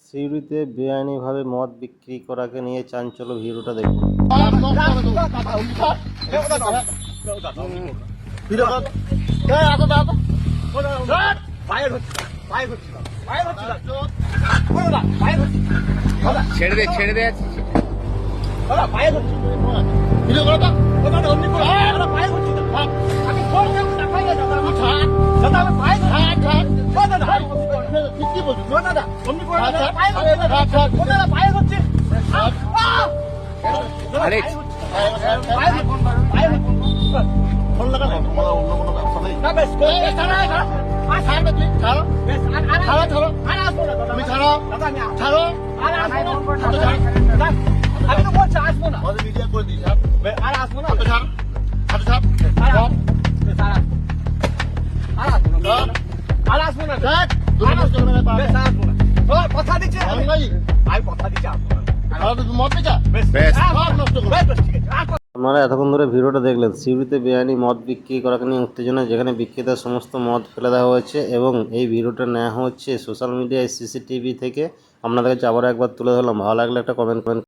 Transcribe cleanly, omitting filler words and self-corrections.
সিউড়িতে বেআইনিভাবে মদ বিক্রি করাকে নিয়ে চাঞ্চল্য, ভিডিওটা দেখুন। ছেড়ে দে ছেড়ে দে আমি তো বলছি আসবো না, মিডিয়া করে দিই আর আসবো না, কথা দিচ্ছি আমি কথা দিচ্ছি আপনারা এতক্ষণ ধরে ভিডিওটা দেখলেন। সিউড়িতে বেআইনি মদ বিক্রি করাকে নিয়ে উত্তেজনা, যেখানে বিক্রেতার সমস্ত মদ ফেলে দেওয়া হয়েছে এবং এই ভিডিওটা নেওয়া হচ্ছে সোশ্যাল মিডিয়ায় সিসিটিভি থেকে। আপনাদের কাছে আবার একবার তুলে ধরলাম। ভালো লাগলে একটা কমেন্ট